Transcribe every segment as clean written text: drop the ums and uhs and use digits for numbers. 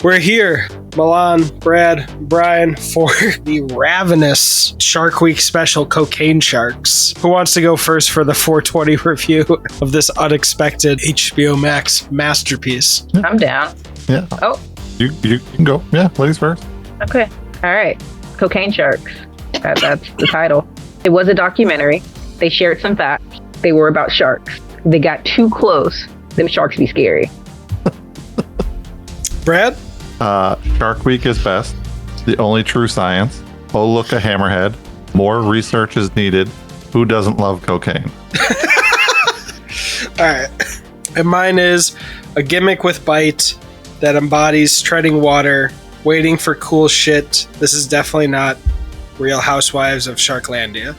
We're here, Milan, Brad, Brian, for the ravenous Shark Week special, Cocaine Sharks. Who wants to go first for the 420 review of this unexpected HBO Max masterpiece? I'm down. Yeah. Oh. You can go. Yeah, ladies first. Okay. All right. Cocaine Sharks. That's the title. It was a documentary. They shared some facts. They were about sharks. They got too close. Them sharks be scary. Brad? Shark Week is best. The only true science. Oh, look, a hammerhead. More research is needed. Who doesn't love cocaine? All right. And mine is a gimmick with bite that embodies treading water, waiting for cool shit. This is definitely not Real Housewives of Sharklandia.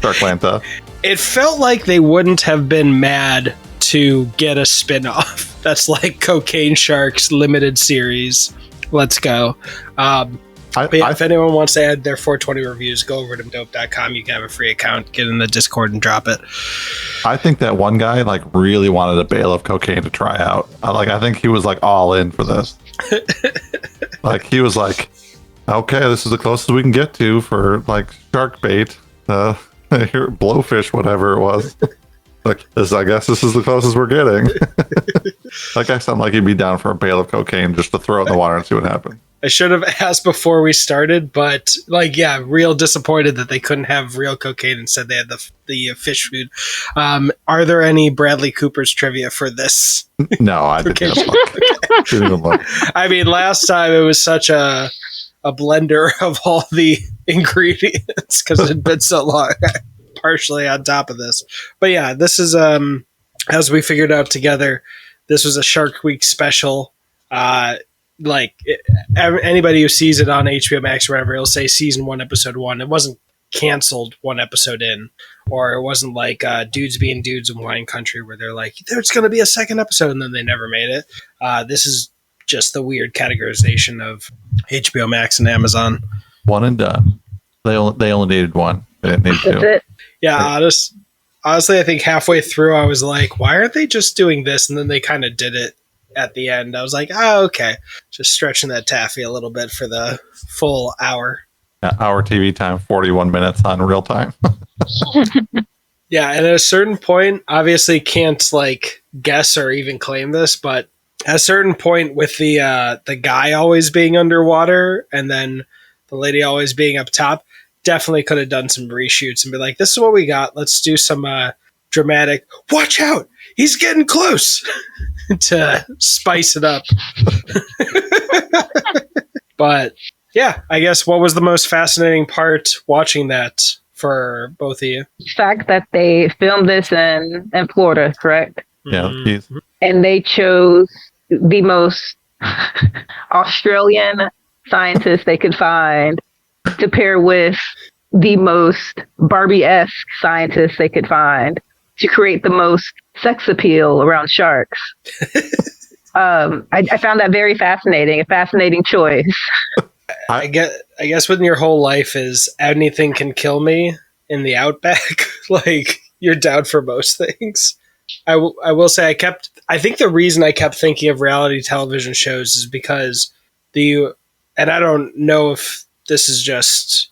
Sharklanta. It felt like they wouldn't have been mad to get a spin-off. That's like Cocaine Sharks limited series. Let's go. If anyone wants to add their 420 reviews, go over to dope.com. You can have a free account, get in the Discord and drop it. I think that one guy really wanted a bale of cocaine to try out. I think he was all in for this. He was like, okay, this is the closest we can get to for shark bait. Blowfish, whatever it was. I guess this is the closest we're getting. I sound like he'd be down for a bale of cocaine just to throw it in the water and see what happens. I should have asked before we started, but real disappointed that they couldn't have real cocaine. Instead, they had the fish food. Are there any Bradley Cooper's trivia for this? No, I didn't. Didn't even look. I mean, last time it was such a blender of all the ingredients because it had been so long. Partially on top of this, but yeah, this is as we figured out together, this was a Shark Week special. Anybody who sees it on HBO Max or whatever, it'll say season 1 episode 1. It wasn't canceled 1 episode in, or it wasn't like Dudes Being Dudes in Wine Country where they're like, there's going to be a second episode and then they never made it. This is just the weird categorization of HBO Max and Amazon. One and done. They only needed one. They didn't need two. That's it. Yeah, honestly, I think halfway through I was like, why aren't they just doing this? And then they kind of did it at the end. I was like, oh, okay. Just stretching that taffy a little bit for the full hour. Yeah, hour TV time, 41 minutes on real time. Yeah, and at a certain point, obviously can't guess or even claim this, but at a certain point with the guy always being underwater and then the lady always being up top, definitely could have done some reshoots and be like, this is what we got. Let's do some dramatic, watch out, he's getting close to spice it up. But yeah, I guess what was the most fascinating part watching that for both of you? The fact that they filmed this in Florida, correct? Yeah. Mm-hmm. And they chose the most Australian scientists they could find to pair with the most Barbie-esque scientists they could find to create the most sex appeal around sharks. I found that very fascinating, a fascinating choice. I guess when your whole life is anything can kill me in the outback, you're down for most things. I will say I think the reason I kept thinking of reality television shows is because and I don't know if this is just,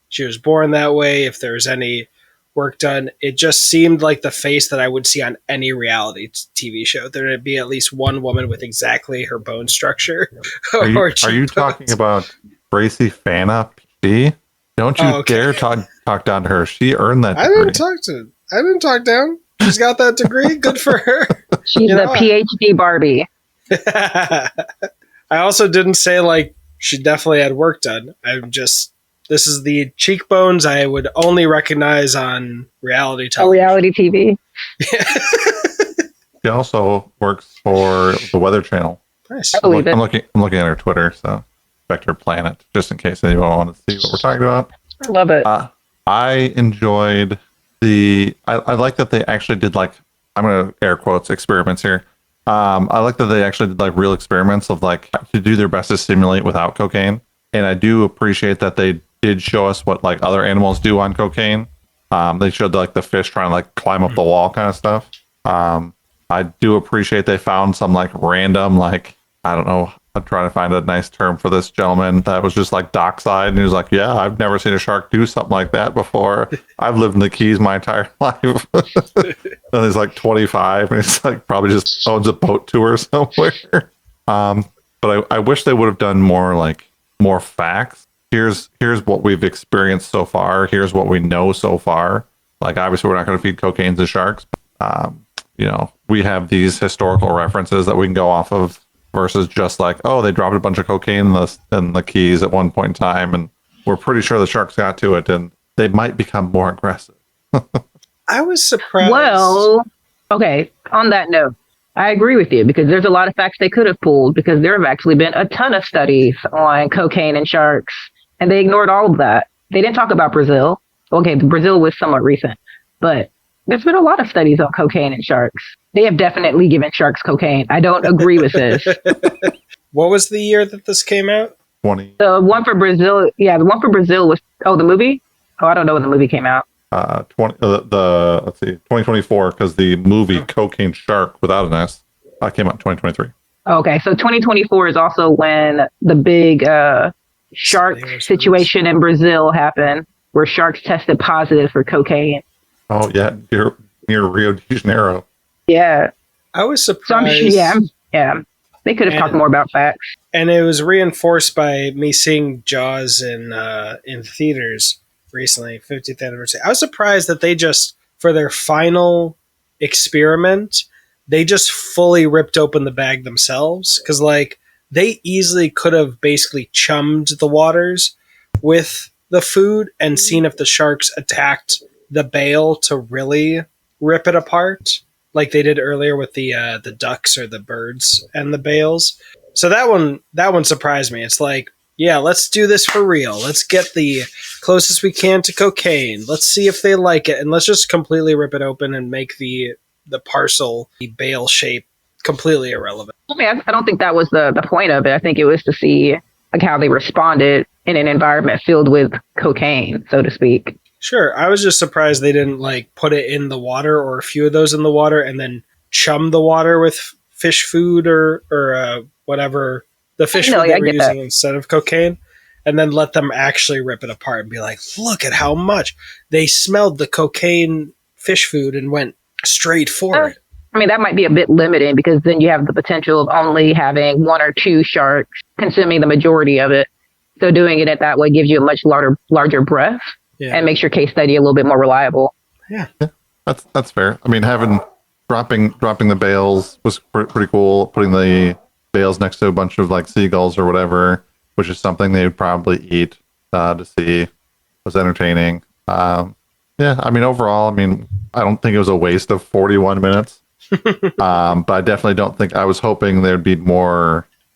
she was born that way, if there's any work done. It just seemed like the face that I would see on any reality TV show. There'd be at least one woman with exactly her bone structure. Are you talking about Gracie Fana PD? Don't you dare talk down to her. She earned that degree. I didn't talk down. She's got that degree. Good for her. She's a PhD Barbie. I also didn't say she definitely had work done. This is the cheekbones I would only recognize on reality television. Reality TV. She also works for the Weather Channel. Nice. I'm looking at her Twitter, so Vector Planet, just in case anyone wanted to see what we're talking about. I love it. I enjoyed I like that they actually did I'm going to air quotes experiments here. I like that they actually did real experiments of to do their best to simulate without cocaine. And I do appreciate that they did show us what other animals do on cocaine. They showed the fish trying to climb up the wall kind of stuff. I I do appreciate they found some like random, like, I don't know, I'm trying to find a nice term for this gentleman that was just like dockside. And he was like, yeah, I've never seen a shark do something like that before. I've lived in the Keys my entire life. And he's like 25 and he's like probably just owns a boat tour somewhere. But I wish they would have done more facts. Here's what we've experienced so far. Here's what we know so far. Like, obviously we're not going to feed cocaine to sharks. We have these historical references that we can go off of versus just like, oh, they dropped a bunch of cocaine in the Keys at one point in time, and we're pretty sure the sharks got to it, and they might become more aggressive. I was surprised. Well, okay, on that note, I agree with you because there's a lot of facts they could have pulled because there have actually been a ton of studies on cocaine and sharks, and they ignored all of that. They didn't talk about Brazil. Okay, Brazil was somewhat recent, but there's been a lot of studies on cocaine and sharks. They have definitely given sharks cocaine. I don't agree with this. What was the year that this came out? 20. The one for Brazil, the one for Brazil was, the movie? Oh, I don't know when the movie came out. 2024, because the movie Cocaine Shark without an S came out in 2023. Okay, so 2024 is also when the big shark situation in Brazil happened, where sharks tested positive for cocaine. Oh yeah, near Rio de Janeiro. Yeah, I was so surprised. They could have talked more about facts. And it was reinforced by me seeing Jaws in theaters recently, 50th anniversary. I was surprised that they just, for their final experiment, they just fully ripped open the bag themselves. Because, like, they easily could have basically chummed the waters with the food and seen if the sharks attacked the bale to really rip it apart, like they did earlier with the ducks or the birds and the bales. So that one surprised me. It's like, yeah, let's do this for real. Let's get the closest we can to cocaine. Let's see if they like it, and let's just completely rip it open and make the parcel, the bale shape, completely irrelevant. I mean, I don't think that was the point of it. I think it was to see like how they responded in an environment filled with cocaine, so to speak. Sure, I was just surprised they didn't like put it in the water or a few of those in the water and then chum the water with fish food or whatever the fish food they were using instead of cocaine, and then let them actually rip it apart and be like, look at how much they smelled the cocaine fish food and went straight for it. I mean, that might be a bit limiting because then you have the potential of only having one or two sharks consuming the majority of it. So doing it that way gives you a much larger breadth. Yeah. And makes your case study a little bit more reliable. Yeah, that's fair. I mean, dropping the bales was pretty cool. Putting the bales next to a bunch of like seagulls or whatever, which is something they would probably eat to see, was entertaining. I mean, overall, I don't think it was a waste of 41 minutes. But I definitely don't think, I was hoping there'd be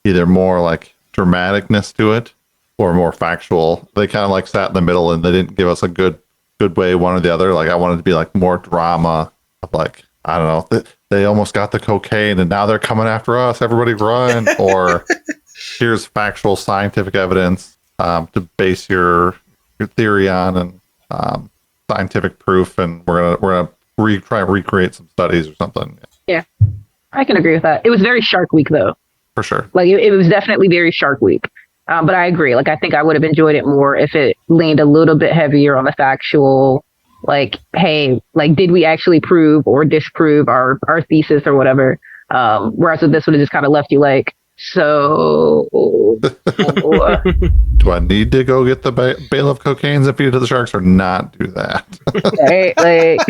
either more like dramaticness to it, or more factual. They kind of like sat in the middle and they didn't give us a good way one or the other. Like, I wanted to be like more drama of like, I don't know, they almost got the cocaine and now they're coming after us, everybody run. Or here's factual scientific evidence to base your theory on, and scientific proof, and we're gonna try and recreate some studies or something. Yeah, I can agree with that. It was very Shark Week though. For sure. Like it was definitely very Shark Week. But I agree. Like, I think I would have enjoyed it more if it leaned a little bit heavier on the factual, like, hey, like, did we actually prove or disprove our thesis or whatever? Whereas with this would have just kind of left you like, so... Do I need to go get the bale of cocaine and feed it to the sharks or not do that? Right? Like...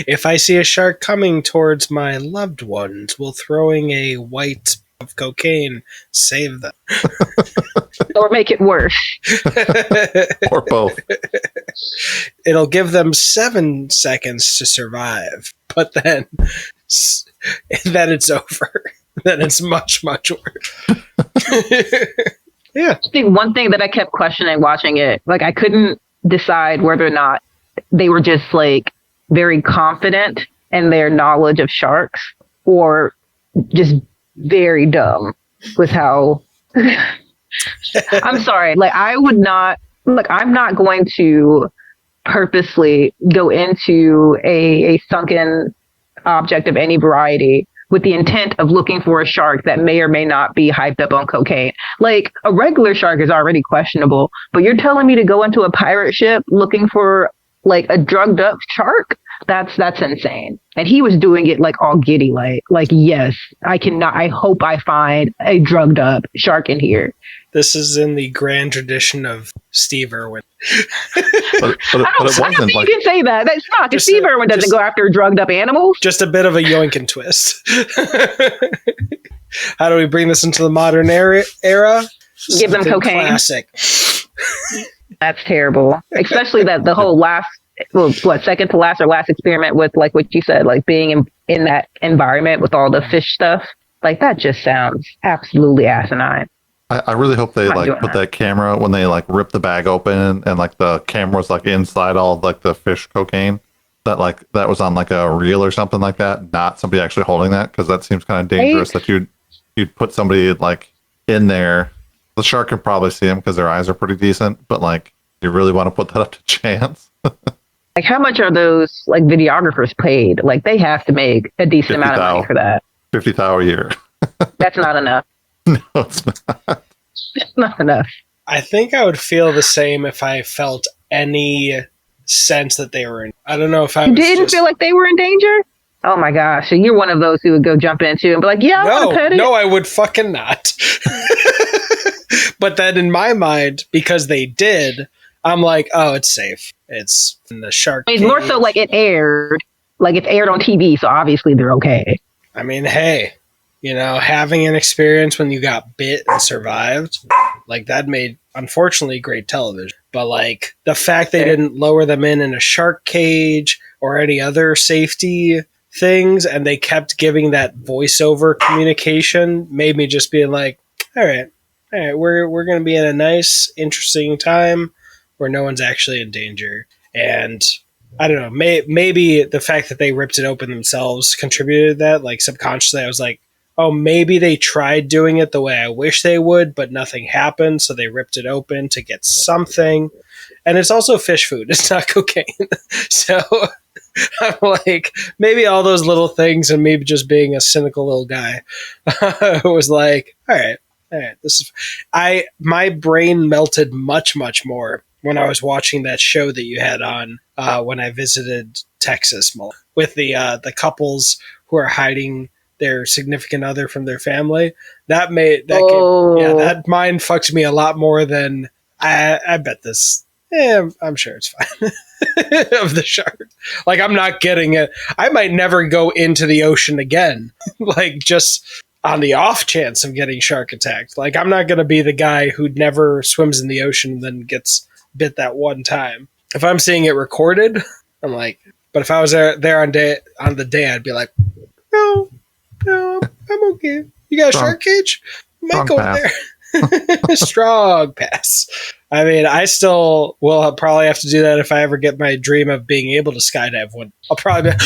If I see a shark coming towards my loved ones while throwing a white of cocaine, save them. Or make it worse. Or both. It'll give them 7 seconds to survive, but then it's over. Then it's much, much worse. Yeah. I think one thing that I kept questioning watching it, like, I couldn't decide whether or not they were just like very confident in their knowledge of sharks or just very dumb with how I'm sorry, like I would not, like I'm not going to purposely go into a sunken object of any variety with the intent of looking for a shark that may or may not be hyped up on cocaine. Like, a regular shark is already questionable, but you're telling me to go into a pirate ship looking for like a drugged up shark? That's insane. And he was doing it like all giddy, like yes, I hope I find a drugged up shark in here. This is in the grand tradition of Steve Irwin. But I don't think you can say that. That's not, because Steve Irwin doesn't go after drugged up animals. Just a bit of a yoink and twist. How do we bring this into the modern era? Give them cocaine. Classic. That's terrible. Especially that the whole second to last or last experiment with, like what you said, like being in that environment with all the fish stuff. Like, that just sounds absolutely asinine. I really hope they put that camera when they like rip the bag open and like the camera's like inside all like the fish cocaine, that was on like a reel or something like that, not somebody actually holding that, because that seems kind of dangerous. That you'd put somebody like in there. The shark can probably see them because their eyes are pretty decent, but like, you really want to put that up to chance? Like, how much are those like videographers paid? Like, they have to make a decent amount of money for that. $50,000 a year. That's not enough. No, it's not. It's not enough. I think I would feel the same if I felt any sense that they were in. I don't know if I didn't feel like they were in danger. Oh my gosh! So you're one of those who would go jump into and be like, "Yeah, I want to pet it." No, I would fucking not. But then in my mind, because they did, I'm like, oh, it's safe. It's in the shark. It's more so like it's aired on TV, so obviously they're okay. I mean, hey, having an experience when you got bit and survived, like, that made, unfortunately, great television. But like, the fact they didn't lower them in a shark cage or any other safety things, and they kept giving that voiceover communication, made me just be like, all right, we're going to be in a nice, interesting time where no one's actually in danger. And I don't know, maybe the fact that they ripped it open themselves contributed to that. Like, subconsciously, I was like, oh, maybe they tried doing it the way I wish they would, but nothing happened, so they ripped it open to get something. And it's also fish food. It's not cocaine. So I'm like, maybe all those little things, and maybe just being a cynical little guy, was like, all right, my brain melted much, much more when I was watching that show that you had on when I visited Texas with the couples who are hiding their significant other from their family. That mind fucked me a lot more than I bet this. Yeah, I'm sure it's fine. Of the shark. Like, I'm not getting it. I might never go into the ocean again. Like, just on the off chance of getting shark attacked. Like, I'm not going to be the guy who never swims in the ocean and then gets bit that one time. If I'm seeing it recorded, I'm like, but if I was there on the day, I'd be like, no, I'm okay. You got a shark cage? Might go in there. Strong pass. I mean, I still will probably have to do that if I ever get my dream of being able to skydive one. I'll probably be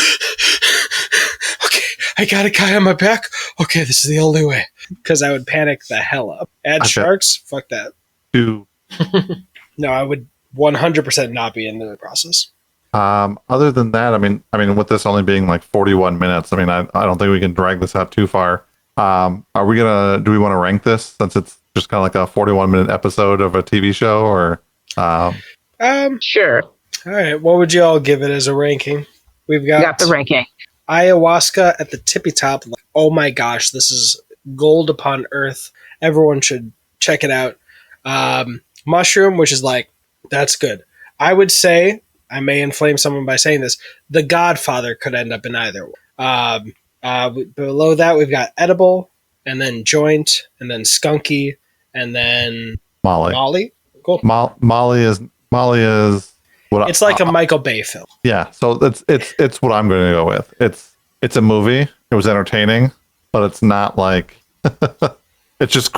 okay, I got a guy on my back. Okay, this is the only way. Because I would panic the hell up. Sharks? Fuck that. No, I would 100% not be in the process. Other than that, I mean, with this only being like 41 minutes, I mean, I don't think we can drag this out too far. Do we want to rank this since it's just kind of like a 41-minute episode of a TV show, or? Sure. All right. What would you all give it as a ranking? We've got the ranking. Ayahuasca at the tippy top. Like, oh my gosh, this is gold upon earth. Everyone should check it out. Mushroom, which is like, that's good. I would say, I may inflame someone by saying this, The Godfather could end up in either one. Below that, we've got edible, and then joint, and then skunky, and then Molly. Cool. Molly is what it's like a Michael Bay film. Yeah, so it's what I'm going to go with. It's a movie. It was entertaining, but it's not like it's just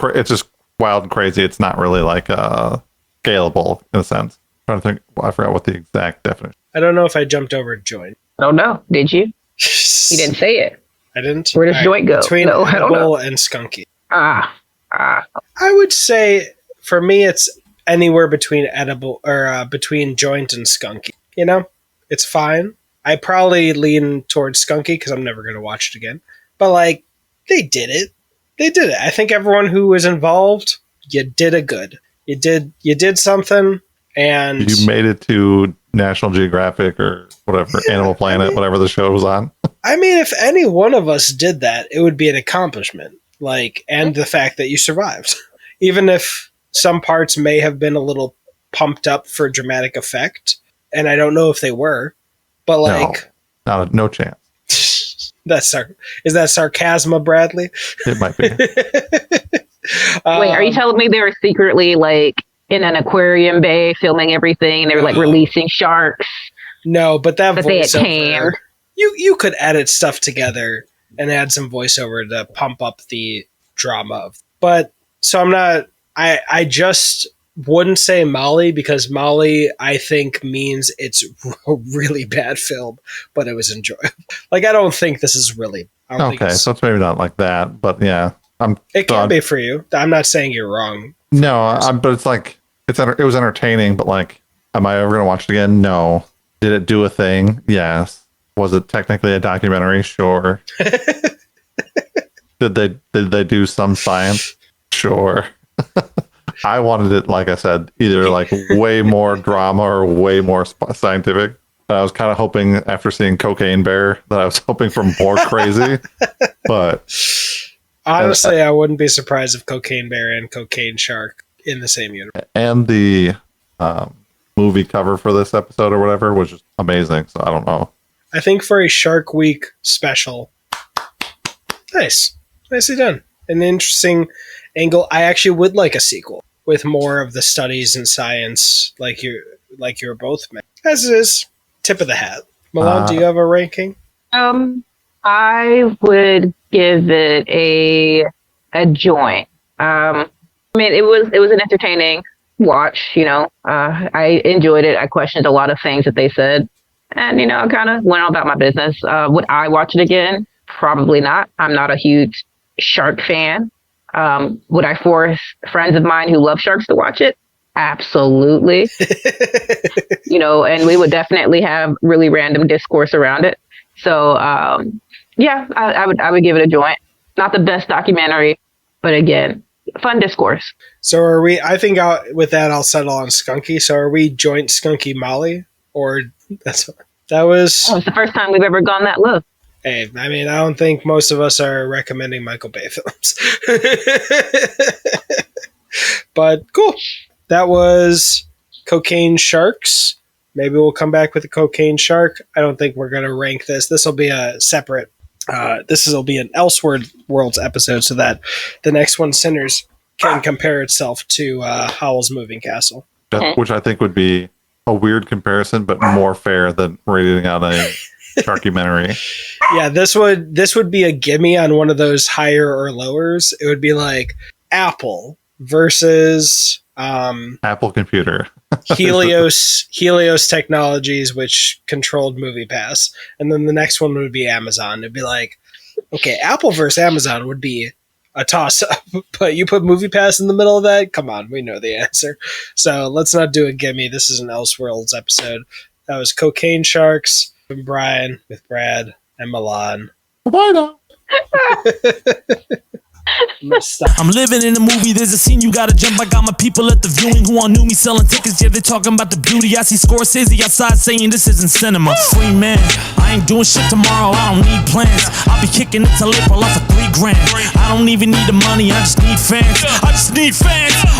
wild and crazy. It's not really like scalable in a sense. I'm trying to think. I forgot what the exact definition. I don't know if I jumped over joint. I don't know. Did you? You didn't say it. I didn't. Where does joint go? Between edible and skunky. I would say for me, it's anywhere between edible or between joint and skunky. It's fine. I probably lean towards Skunky because I'm never going to watch it again. But like, they did it. They did it. I think everyone who was involved, you did a good. You did something, and you made it to National Geographic or whatever, Animal Planet, whatever the show was on. I mean, if any one of us did that, it would be an accomplishment. Like, and the fact that you survived, even if some parts may have been a little pumped up for dramatic effect, and I don't know if they were, but like, no chance. Is that sarcasm, Bradley? It might be. Wait, are you telling me they were secretly like in an aquarium bay filming everything? They were like releasing sharks. No, but that they had voiceover, tamed. You could edit stuff together and add some voiceover to pump up the drama. But so I'm not. I just wouldn't say Molly because Molly I think means it's a really bad film, but it was enjoyable. Like I don't think this is really. Okay, so it's maybe not like that, but yeah. It can be for you. I'm not saying you're wrong. No, but it's like it was entertaining. But like, am I ever going to watch it again? No. Did it do a thing? Yes. Was it technically a documentary? Sure. Did they do some science? Sure. I wanted it, like I said, either like way more drama or way more scientific. I was kind of hoping after seeing Cocaine Bear that I was hoping for more crazy, but. Honestly, I wouldn't be surprised if Cocaine Bear and Cocaine Shark in the same universe. And the movie cover for this episode or whatever was just amazing. So I don't know. I think for a Shark Week special, nicely done. An interesting angle. I actually would like a sequel with more of the studies and science, like you were both. As it is, tip of the hat. Milan, do you have a ranking? I would give it a joint. I mean, it was an entertaining watch. You know, I enjoyed it. I questioned a lot of things that they said, and I kind of went on about my business. Would I watch it again? Probably not. I'm not a huge shark fan. Would I force friends of mine who love sharks to watch it? Absolutely. And we would definitely have really random discourse around it. So, yeah, I would give it a joint. Not the best documentary, but again, fun discourse. So are we? I think with that I'll settle on Skunky. So are we joint Skunky Molly, or that was? Oh, it's the first time we've ever gone that low. Hey, I mean, I don't think most of us are recommending Michael Bay films, but cool. That was Cocaine Sharks. Maybe we'll come back with a Cocaine Shark. I don't think we're going to rank this. This will be a separate. This will be an Elseworlds episode, so that the next one, Sinners, can compare itself to Howl's Moving Castle, which I think would be a weird comparison, but more fair than rating on a sharkumentary. Yeah, this would be a gimme on one of those higher or lowers. It would be like Apple versus Apple Computer. Helios Technologies, which controlled MoviePass, and then the next one would be Amazon. It'd be like, okay, Apple versus Amazon would be a toss-up, but you put MoviePass in the middle of that? Come on, we know the answer. So let's not do a gimme. This is an Elseworlds episode. That was Cocaine Sharks and Brian with Brad and Milan. Bye now. I'm living in a movie, there's a scene you gotta jump. I got my people at the viewing who all knew me selling tickets. Yeah, they talking about the beauty. I see Scorsese outside saying this isn't cinema. Free man, I ain't doing shit tomorrow, I don't need plans. I'll be kicking it till April off of $3 grand. I don't even need the money, I just need fans.